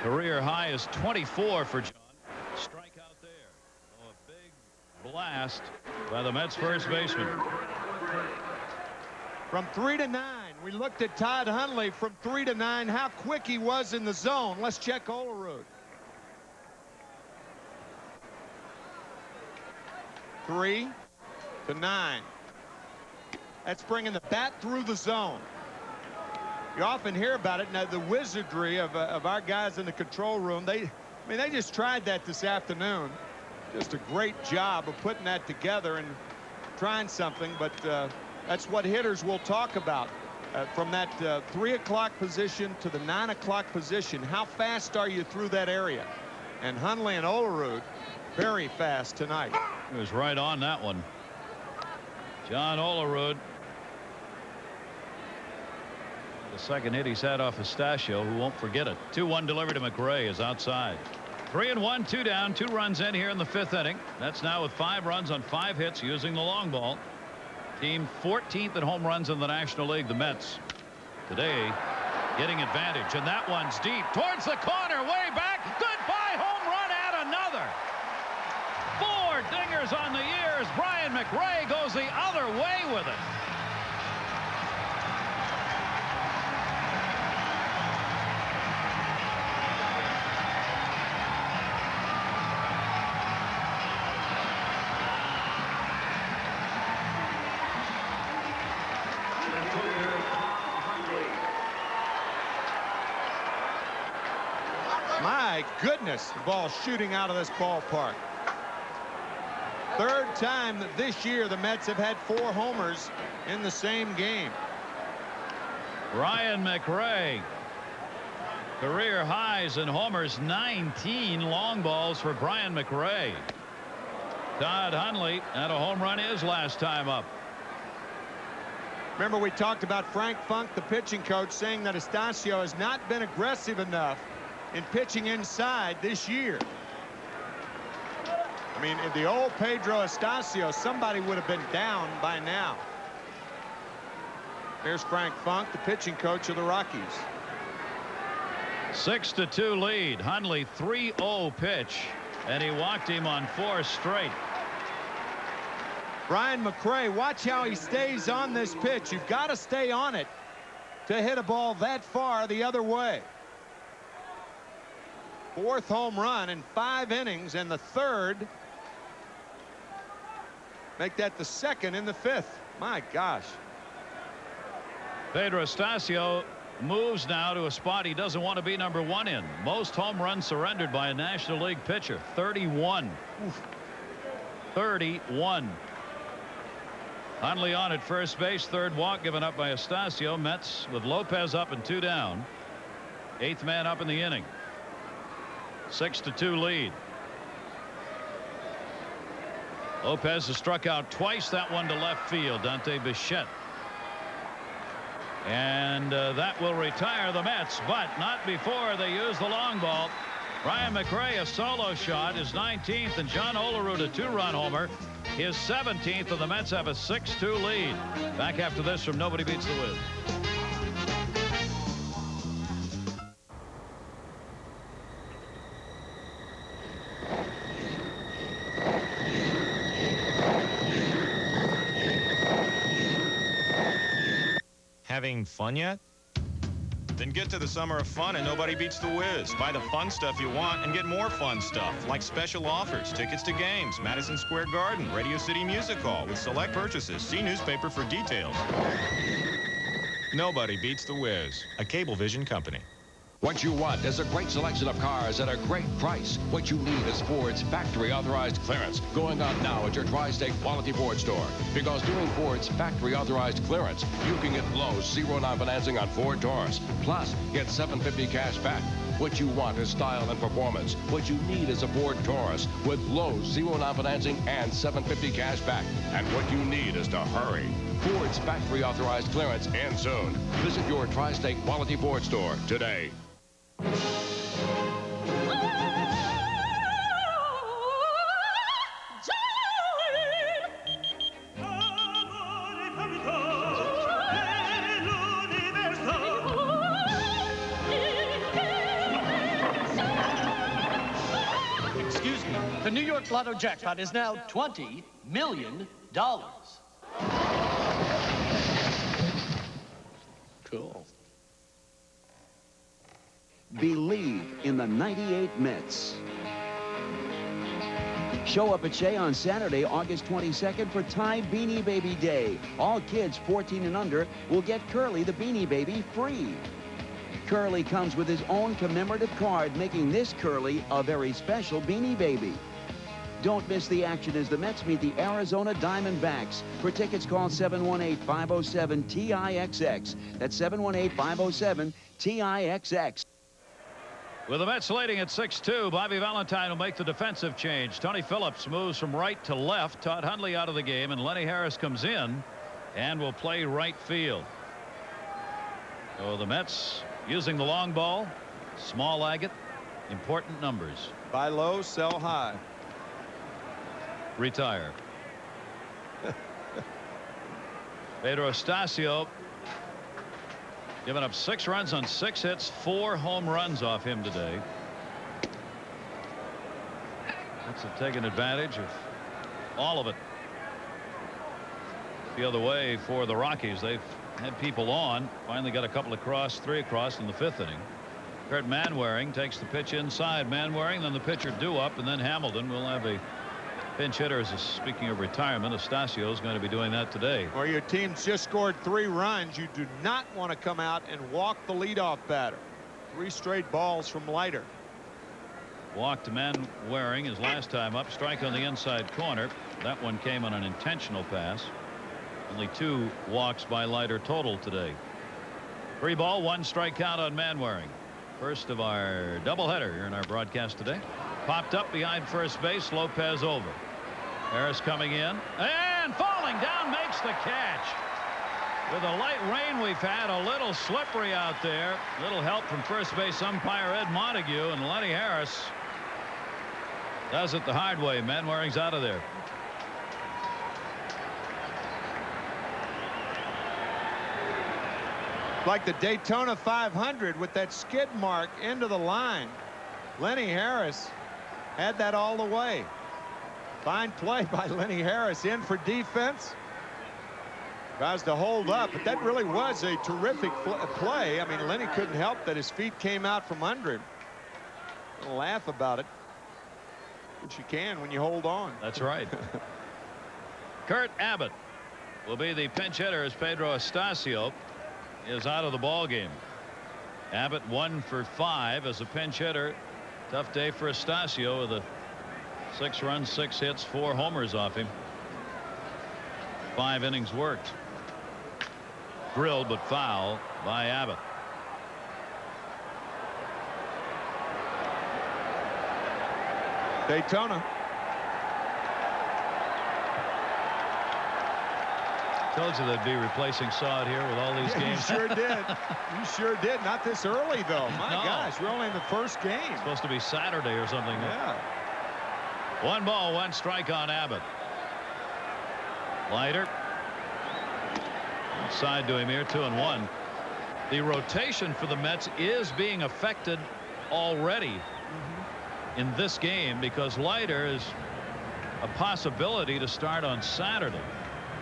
Career high is 24 for John. Strikeout there. Oh, a big blast by the Mets first baseman. From 3 to 9, we looked at Todd Hundley from 3 to 9, how quick he was in the zone. Let's check Olerud. 3 to 9. That's bringing the bat through the zone. You often hear about it. Now, the wizardry of our guys in the control room, they just tried that this afternoon. Just a great job of putting that together and trying something, but that's what hitters will talk about. From that 3 o'clock position to the 9 o'clock position, how fast are you through that area? And Hundley and Olerud very fast tonight. He was right on that one. John Olerud. The second hit he's had off Estacio, who won't forget it. 2-1 delivery to McRae is outside. 3-1, 2 down, 2 runs in here in the 5th inning. That's now with 5 runs on 5 hits using the long ball. Team 14th in home runs in the National League, the Mets. Today, getting advantage, and that one's deep towards the corner, way back. Goodbye, home run, and another. 4 dingers on the years. Brian McRae goes the other way with it. My goodness, the ball shooting out of this ballpark. Third time this year the Mets have had 4 homers in the same game. Ryan McRae. Career highs in homers, 19 long balls for Brian McRae. Todd Hundley had a home run his last time up. Remember, we talked about Frank Funk, the pitching coach, saying that Estacio has not been aggressive enough in pitching inside this year. I mean, in the old Pedro Estacio, somebody would have been down by now. Here's Frank Funk, the pitching coach of the Rockies. 6-2 lead. Hundley 3-0 pitch, and he walked him on 4 straight. Brian McRae, watch how he stays on this pitch. You've got to stay on it to hit a ball that far the other way. 4th home run in 5 innings, and the 3rd. Make that the 2nd in the 5th. My gosh. Pedro Estacio moves now to a spot he doesn't want to be number 1 in. Most home runs surrendered by a National League pitcher, 31. Oof. 31. Hundley on at first base. 3rd walk given up by Estacio. Mets with Lopez up and 2 down. 8th man up in the inning. 6-2 lead. Lopez has struck out twice. That one to left field. Dante Bichette. And that will retire the Mets, but not before they use the long ball. Brian McRae, a solo shot, his 19th, and John Olerud, a 2-run homer, his 17th, and the Mets have a 6-2 lead. Back after this from Nobody Beats the Wiz. Having fun yet? Then get to the Summer of Fun and Nobody Beats the Wiz. Buy the fun stuff you want and get more fun stuff, like special offers, tickets to games, Madison Square Garden, Radio City Music Hall with select purchases. See newspaper for details. Nobody Beats the Wiz, a Cablevision company. What you want is a great selection of cars at a great price. What you need is Ford's factory authorized clearance going on now at your Tri-State Quality Ford store. Because doing Ford's factory authorized clearance, you can get low 0% financing on Ford Taurus. Plus, get $750 cash back. What you want is style and performance. What you need is a Ford Taurus with low 0% financing and $750 cash back. And what you need is to hurry. Ford's factory authorized clearance ends soon. Visit your Tri-State Quality Ford store today. Excuse me. The New York Lotto jackpot is now $20 million. Cool. Believe in the '98 Mets. Show up at Shea on Saturday, August 22nd for Ty Beanie Baby Day. All kids 14 and under will get Curly the Beanie Baby free. Curly comes with his own commemorative card, making this Curly a very special Beanie Baby. Don't miss the action as the Mets meet the Arizona Diamondbacks. For tickets, call 718-507-TIXX. That's 718-507-TIXX. With the Mets leading at 6-2, Bobby Valentine will make the defensive change. Tony Phillips moves from right to left. Todd Hundley out of the game, and Lenny Harris comes in and will play right field. So the Mets using the long ball, small agate, important numbers. Buy low, sell high. Retire. Pedro Estacio giving up 6 runs on 6 hits, 4 home runs off him today. That's taking advantage of all of it. The other way for the Rockies. They've had people on, finally got a couple across, 3 across in the 5th inning. Kurt Manwaring takes the pitch inside. Manwaring, then the pitcher due up, and then Hamilton will have a pinch hitter. Speaking of retirement, Estacio is going to be doing that today. Or your team's just scored 3 runs. You do not want to come out and walk the leadoff batter. 3 straight balls from Leiter. Walked Manwaring his last time up. Strike on the inside corner. That one came on an intentional pass. Only 2 walks by Leiter total today. 3 ball, 1 strikeout on Manwaring. First of our doubleheader here in our broadcast today. Popped up behind first base. Lopez over. Harris coming in and falling down, makes the catch. With the light rain we've had, a little slippery out there. Little help from first base umpire Ed Montague, and Lenny Harris does it the hard way. Manwaring's out of there. Like the Daytona 500 with that skid mark into the line. Lenny Harris had that all the way. Fine play by Lenny Harris, in for defense. Tries to hold up, but that really was a terrific play. I mean, Lenny couldn't help that his feet came out from under him. We'll laugh about it, which you can when you hold on. That's right. Kurt Abbott will be the pinch hitter as Pedro Estacio is out of the ball game. Abbott 1 for 5 as a pinch hitter. Tough day for Estacio with a 6 runs, 6 hits, 4 homers off him. 5 innings worked. Drilled but foul by Abbott. Daytona. Told you they'd be replacing Sod here with all these games. You sure did. You sure did. Not this early, though. My No. gosh, we're only in the first game. It's supposed to be Saturday or something. Yeah. 1 ball, 1 strike on Abbott. Leiter. Side to him here, 2-1. The rotation for the Mets is being affected already in this game because Leiter is a possibility to start on Saturday.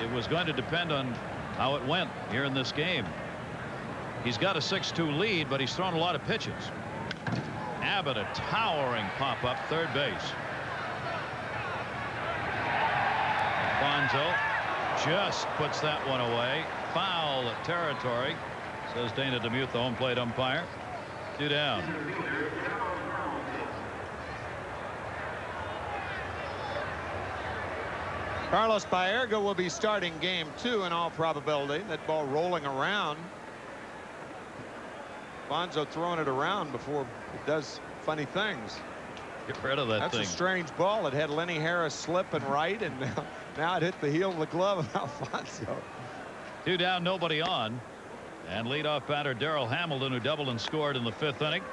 It was going to depend on how it went here in this game. He's got a 6-2 lead, but he's thrown a lot of pitches. Abbott, a towering pop up third base. Bonzo just puts that one away. Foul territory, says Dana DeMuth, the home plate umpire. 2 down. Carlos Baerga will be starting game 2 in all probability. That ball rolling around. Bonzo throwing it around before it does funny things. Get rid of that That's thing. a strange ball. It had Lenny Harris slipping right, and now it hit the heel of the glove of Alfonso. 2 down, nobody on. And leadoff batter Darrell Hamilton, who doubled and scored in the 5th inning.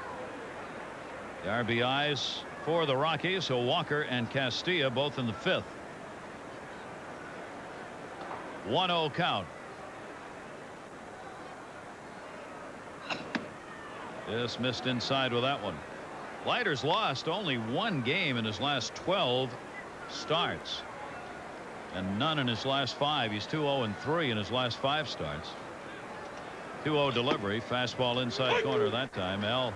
The RBIs for the Rockies, so Walker and Castilla both in the 5th. 1-0 count. Just missed inside with that one. Leiter's lost only 1 game in his last 12 starts. And none in his last 5. He's 2-0-3 in his last 5 starts. 2-0 delivery. Fastball inside corner that time. Al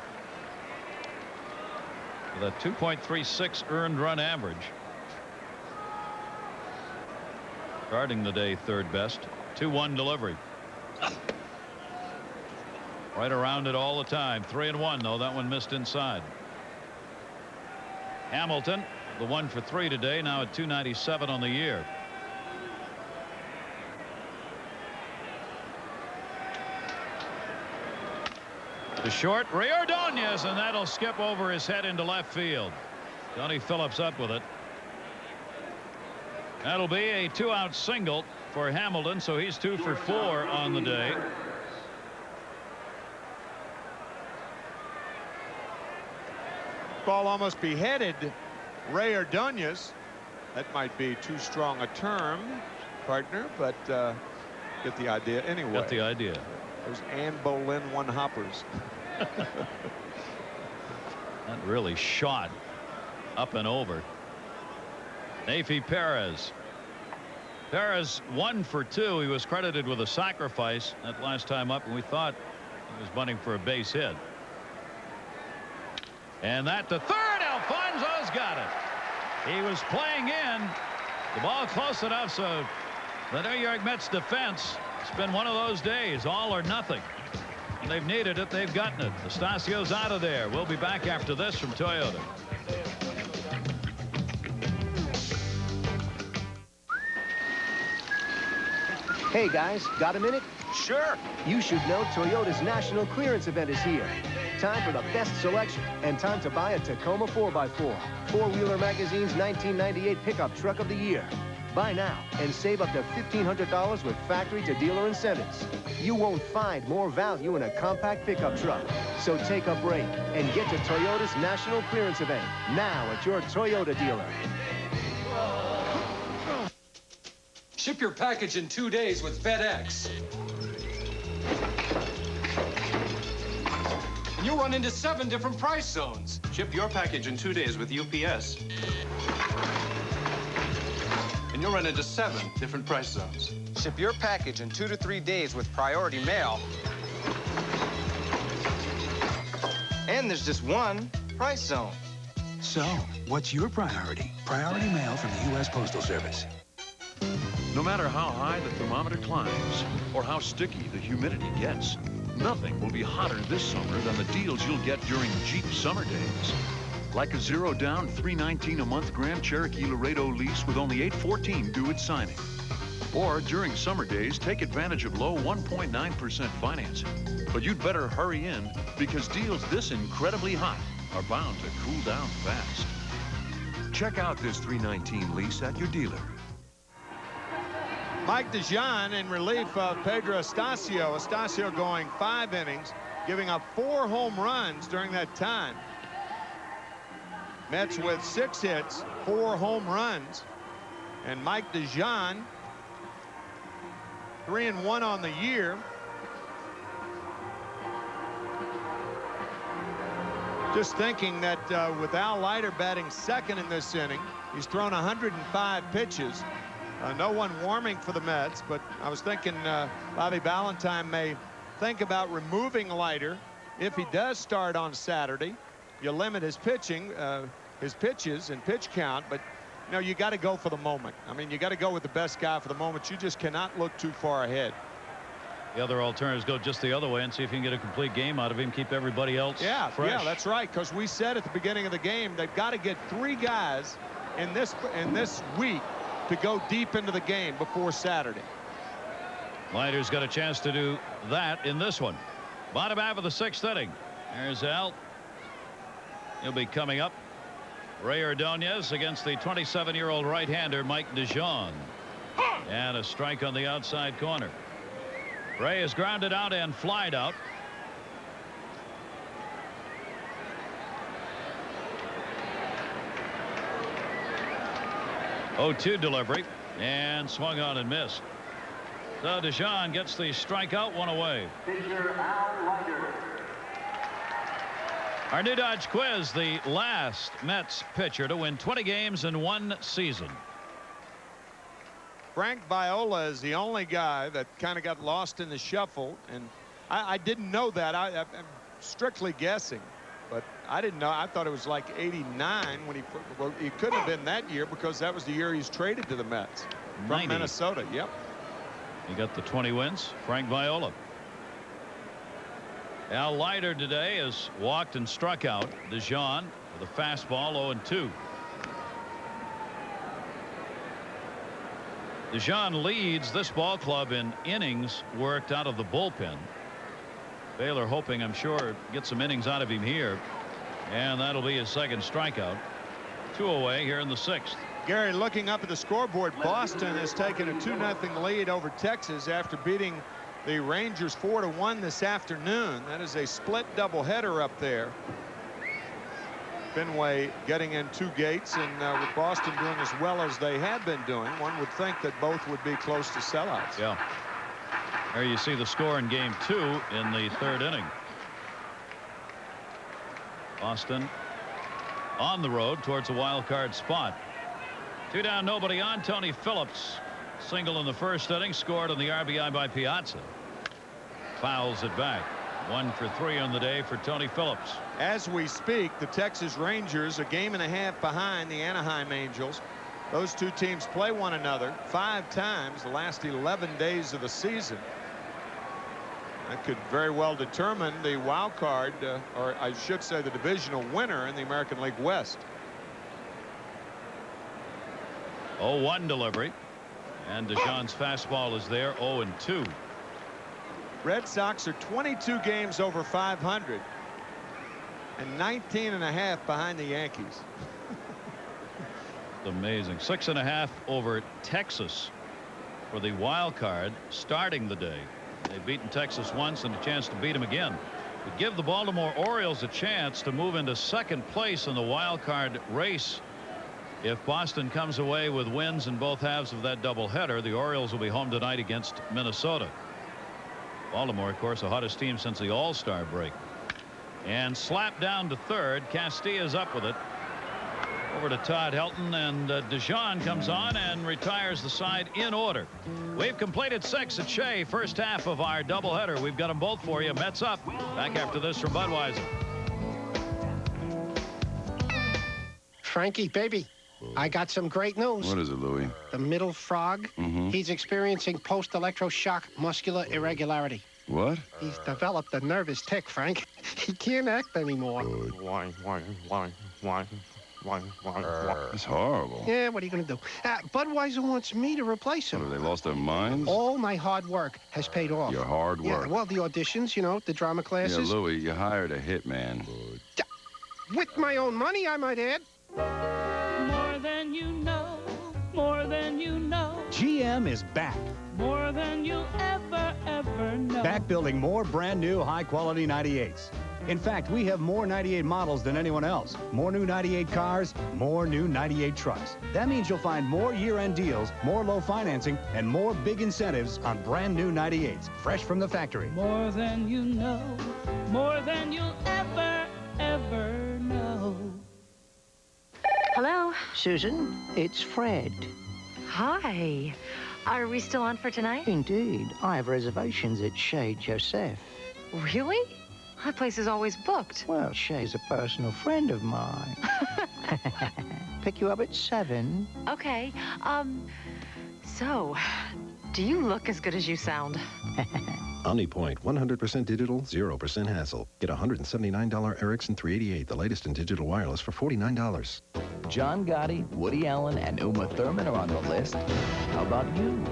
with a 2.36 earned run average. Starting the day 3rd best. 2-1 delivery. Right around it all the time. 3-1 though. That one missed inside. Hamilton, the 1 for 3 today, now at 297 on the year. The short, Riordonez, and that'll skip over his head into left field. Tony Phillips up with it. That'll be a 2-out single for Hamilton, so he's 2 for 4 on the day. Ball almost beheaded Ray Ordonez. That might be too strong a term, partner, but get the idea anyway. Got the idea. Those Ann Boleyn 1 hoppers. That really shot up and over. Neifi Perez. Perez 1 for 2. He was credited with a sacrifice that last time up, and we thought he was bunting for a base hit. And that to third. Alfonso's got it. He was playing in. The ball close enough so the New York Mets defense, it's been one of those days, all or nothing. And they've needed it. They've gotten it. Estacios out of there. We'll be back after this from Toyota. Hey, guys, got a minute? Sure. You should know Toyota's national clearance event is here. Time for the best selection and time to buy a Tacoma 4x4. Four-Wheeler Magazine's 1998 Pickup Truck of the Year. Buy now and save up to $1,500 with factory-to-dealer incentives. You won't find more value in a compact pickup truck. So take a break and get to Toyota's national clearance event now at your Toyota dealer. Ship your package in 2 days with FedEx. And you'll run into 7 different price zones. Ship your package in 2 days with UPS. And you'll run into 7 different price zones. Ship your package in 2 to 3 days with Priority Mail. And there's just 1 price zone. So, what's your priority? Priority Mail from the U.S. Postal Service. No matter how high the thermometer climbs or how sticky the humidity gets, nothing will be hotter this summer than the deals you'll get during Jeep Summer Days. Like a zero-down $319 a month Grand Cherokee Laredo lease with only $814 due at signing. Or during Summer Days, take advantage of low 1.9% financing. But you'd better hurry in because deals this incredibly hot are bound to cool down fast. Check out this $319 lease at your dealer. Mike DeJean in relief of Pedro Estacio. Estacio going 5 innings, giving up 4 home runs during that time. Mets with 6 hits, 4 home runs. And Mike DeJean, 3-1 on the year. Just thinking that with Al Leiter batting second in this inning, he's thrown 105 pitches. No one warming for the Mets, but I was thinking Bobby Ballantyne may think about removing Leiter if he does start on Saturday. You limit his pitching, his pitches and pitch count, but you know, you got to go for the moment. I mean, you got to go with the best guy for the moment. You just cannot look too far ahead. The other alternatives go just the other way and see if you can get a complete game out of him, keep everybody else fresh. Yeah, that's right, because we said at the beginning of the game they've got to get 3 guys in this week to go deep into the game before Saturday. Leiter's got a chance to do that in this one. Bottom half of the 6th inning. There's Al. He'll be coming up. Ray Ordonez against the 27-year-old right-hander Mike DeJean. And a strike on the outside corner. Ray is grounded out and flied out. Oh, 2 delivery and swung on and missed. So DeJean gets the strikeout, 1 away. Our new Dodge quiz, the last Mets pitcher to win 20 games in 1 season. Frank Viola is the only guy that kind of got lost in the shuffle, and I didn't know that. I'm strictly guessing, but I didn't know. I thought it was like 89 when he couldn't have been that year because that was the year he's traded to the Mets from 90. Minnesota. Yep. He got the 20 wins. Frank Viola. Al Leiter today has walked and struck out. DeJean with a fastball, 0-2. DeJean leads this ball club in innings worked out of the bullpen. Baylor hoping, I'm sure, get some innings out of him here, and that'll be his 2nd strikeout. 2 away here in the 6th. Gary, looking up at the scoreboard, Boston has taken a 2-0 lead over Texas after beating the Rangers 4-1 this afternoon. That is a split doubleheader up there. Fenway getting in 2 gates, and with Boston doing as well as they have been doing, one would think that both would be close to sellouts. Yeah. There you see the score in game 2 in the 3rd inning. Boston on the road towards a wild card spot. 2 down, nobody on. Tony Phillips single in the 1st inning, scored on the RBI by Piazza. Fouls it back. 1 for 3 on the day for Tony Phillips. As we speak, the Texas Rangers a game and a half behind the Anaheim Angels. Those 2 teams play one another 5 times the last 11 days of the season. That could very well determine the wild card, or I should say the divisional winner in the American League West. 0-1 delivery. And DeJohn's fastball is there, 0-2. Red Sox are 22 games over 500 and 19.5 behind the Yankees. It's amazing. 6.5 over Texas for the wild card starting the day. They've beaten Texas once and a chance to beat them again. Would give the Baltimore Orioles a chance to move into second place in the wild card race. If Boston comes away with wins in both halves of that doubleheader, the Orioles will be home tonight against Minnesota. Baltimore, of course, the hottest team since the All-Star break. And slapped down to third. Castilla's up with it. Over to Todd Helton, and DeJohn comes on and retires the side in order. We've completed 6 at Shea. First half of our doubleheader. We've got them both for you. Mets up. Back after this from Budweiser. Frankie, baby, I got some great news. What is it, Louie? The middle frog, he's experiencing post-electroshock muscular irregularity. What? He's developed a nervous tic, Frank. He can't act anymore. That's horrible. Yeah, what are you going to do? Budweiser wants me to replace him. What, have they lost their minds? All my hard work has paid off. Your hard work? Yeah, well, the auditions, you know, the drama classes. Yeah, Louie, you hired a hitman. With my own money, I might add. More than you know, more than you know. GM is back. More than you'll ever know. Back building more brand new high-quality 98s. In fact, we have more 98 models than anyone else. More new 98 cars, more new 98 trucks. That means you'll find more year-end deals, more low financing, and more big incentives on brand new 98s, fresh from the factory. More than you know, more than you'll ever know. Hello? Susan, it's Fred. Hi. Are we still on for tonight? Indeed. I have reservations at Chez Joseph. Really? That place is always booked. Well, Shay's a personal friend of mine. Pick you up at 7. Okay. So, do you look as good as you sound? OmniPoint, 100% digital, 0% hassle. Get $179 Ericsson 388, the latest in digital wireless, for $49. John Gotti, Woody Allen, and Uma Thurman are on the list. How about you?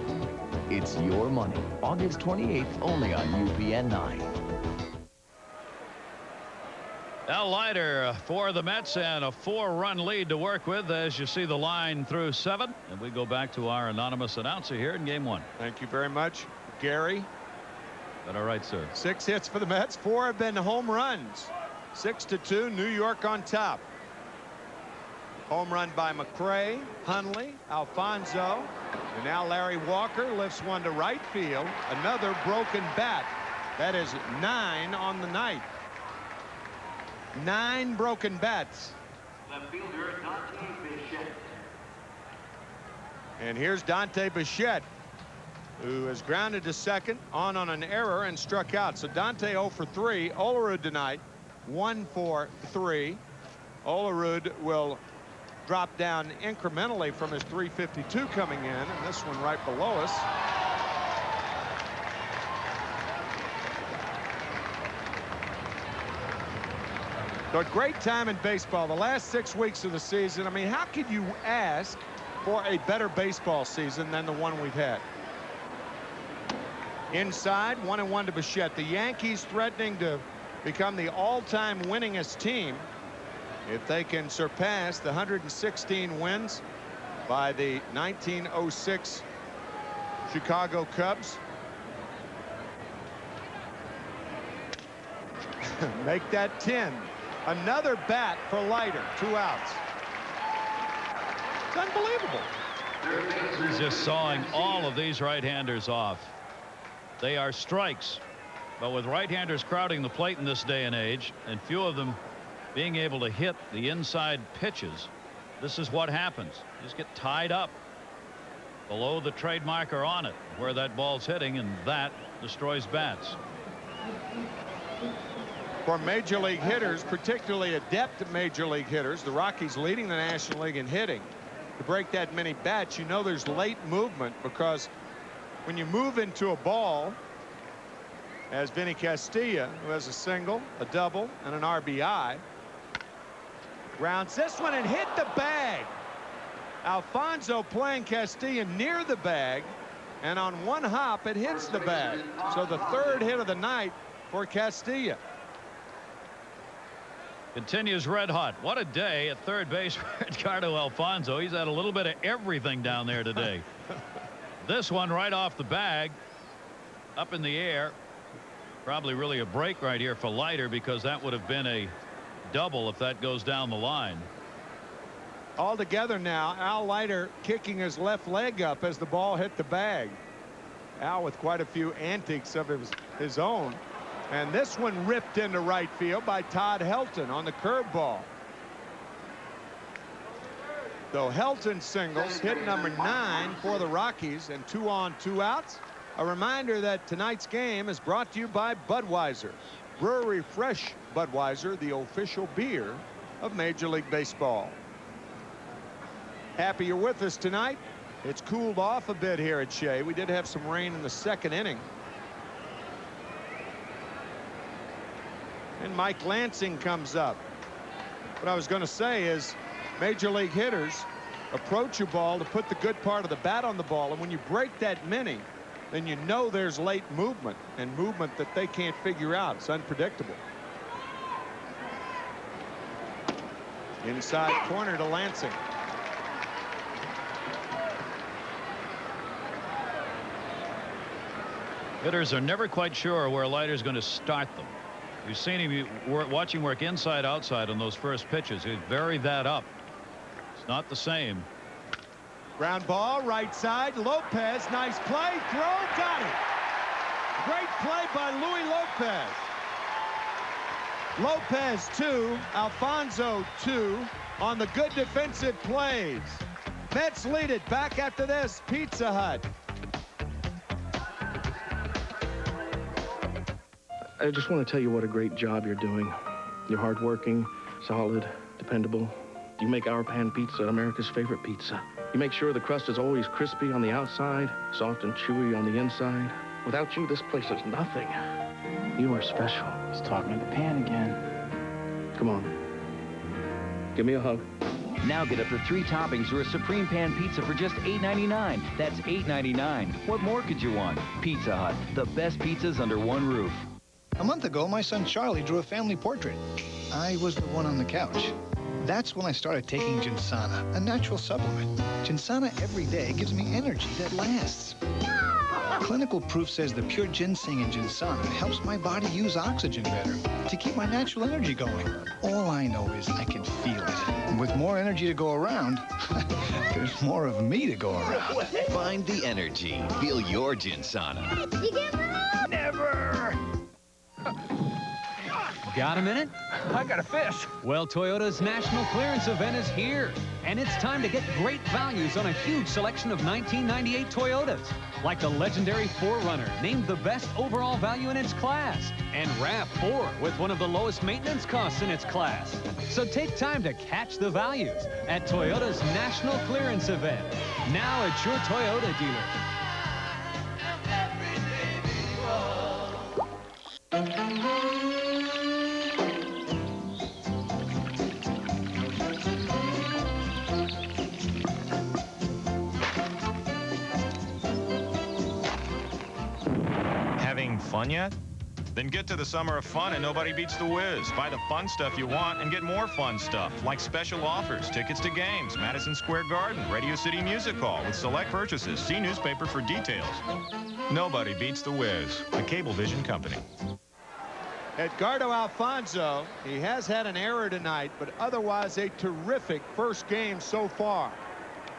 It's your money. August 28th, only on UPN 9. Al Leiter for the Mets, and a 4-run lead to work with as you see the line through 7. And we go back to our anonymous announcer here in game 1. Thank you very much, Gary. All right, sir. 6 hits for the Mets. 4 have been home runs. 6-2, New York on top. Home run by McRae, Hundley, Alfonso, and now Larry Walker lifts one to right field. Another broken bat. That is 9 on the night. 9 broken bats. Left fielder Dante Bichette. And here's Dante Bichette, who is grounded to second on an error and struck out. So Dante 0 for 3. Olerud tonight 1 for 3. Olerud will drop down incrementally from his 352 coming in, and this one right below us. So a great time in baseball. The last 6 weeks of the season. I mean, how could you ask for a better baseball season than the one we've had? Inside, 1-1 to Bichette. The Yankees threatening to become the all-time winningest team if they can surpass the 116 wins by the 1906 Chicago Cubs. Make that 10. Another bat for Leiter. 2 outs. It's unbelievable. He's just sawing all of these right-handers off. They are strikes, but with right-handers crowding the plate in this day and age, and few of them being able to hit the inside pitches, this is what happens. You just get tied up below the trade marker on it where that ball's hitting, and that destroys bats. For major league hitters, particularly adept major league hitters, the Rockies leading the National League in hitting, to break that many bats, you know there's late movement, because when you move into a ball, as Vinny Castilla, who has a single, a double, and an RBI, rounds this one and hit the bag. Alfonso playing Castilla near the bag, and on one hop it hits the bag. So the third hit of the night for Castilla. Continues red hot. What a day at third base for Edgardo Alfonso. He's had a little bit of everything down there today. This one right off the bag, up in the air. Probably really a break right here for Leiter, because that would have been a double if that goes down the line. All together now, Al Leiter kicking his left leg up as the ball hit the bag. Al with quite a few antics of his own. And this one ripped into right field by Todd Helton on the curveball. Though Helton singles, hit number 9 for the Rockies, and 2 on 2 outs. A reminder that tonight's game is brought to you by Budweiser. Brewery Fresh Budweiser, the official beer of Major League Baseball. Happy you're with us tonight. It's cooled off a bit here at Shea. We did have some rain in the second inning. And Mike Lansing comes up. What I was going to say is Major League hitters approach your ball to put the good part of the bat on the ball. And when you break that many, then you know there's late movement, and movement that they can't figure out. It's unpredictable. Inside corner to Lansing. Hitters are never quite sure where Leiter's going to start them. You've seen him watching work inside outside on those first pitches. He'd vary that up. It's not the same. Ground ball right side. Lopez, nice play, throw, got it. Great play by Louis Lopez. Lopez 2, Alfonso 2 on the good defensive plays. Mets lead it. Back after this, Pizza Hut. I just want to tell you what a great job you're doing. You're hardworking, solid, dependable. You make our pan pizza America's favorite pizza. You make sure the crust is always crispy on the outside, soft and chewy on the inside. Without you, this place is nothing. You are special. He's talking to the pan again. Come on. Give me a hug. Now get up to 3 toppings or a Supreme Pan Pizza for just $8.99. That's $8.99. What more could you want? Pizza Hut, the best pizzas under one roof. A month ago, my son Charlie drew a family portrait. I was the one on the couch. That's when I started taking Ginsana, a natural supplement. Ginsana every day gives me energy that lasts. Clinical proof says the pure ginseng in Ginsana helps my body use oxygen better to keep my natural energy going. All I know is I can feel it. And with more energy to go around, there's more of me to go around. Find the energy. Feel your Ginsana. You get one? Never! Got a minute? I got a fish. Well, Toyota's national clearance event is here, and it's time to get great values on a huge selection of 1998 Toyotas, like the legendary 4Runner, named the best overall value in its class, and RAV4 with one of the lowest maintenance costs in its class. So take time to catch the values at Toyota's national clearance event, now at your Toyota dealer. Having fun yet? Then get to the Summer of Fun and nobody beats the Wiz. Buy the fun stuff you want and get more fun stuff, like special offers, tickets to games, Madison Square Garden, Radio City Music Hall with select purchases. See newspaper for details. Nobody beats the Wiz, a Cablevision company. Edgardo Alfonso, he has had an error tonight, but otherwise a terrific first game so far.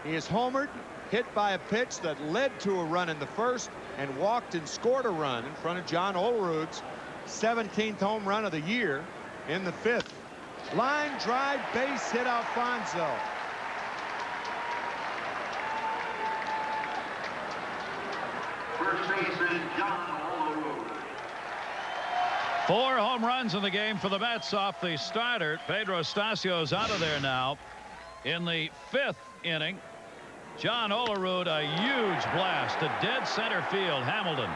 He is homered, hit by a pitch that led to a run in the first, and walked and scored a run in front of John Olerud's 17th home run of the year in the 5th. Line drive, base hit Alfonso. First baseman John Olerud. 4 home runs in the game for the Mets off the starter. Pedro Estasio's out of there now in the 5th inning. John Olerud, a huge blast to dead center field. Hamilton,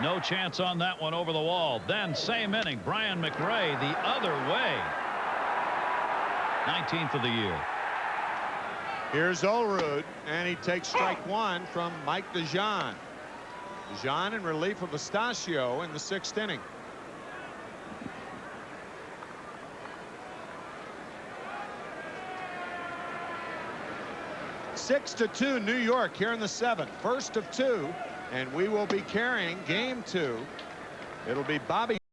no chance on that one, over the wall. Then same inning, Brian McRae the other way. 19th of the year. Here's Olerud, and he takes strike one from Mike DeJean. DeJean in relief of Astacio in the 6th inning. Six to 2 New York here in the 7th. First of 2, and we will be carrying game 2. It'll be Bobby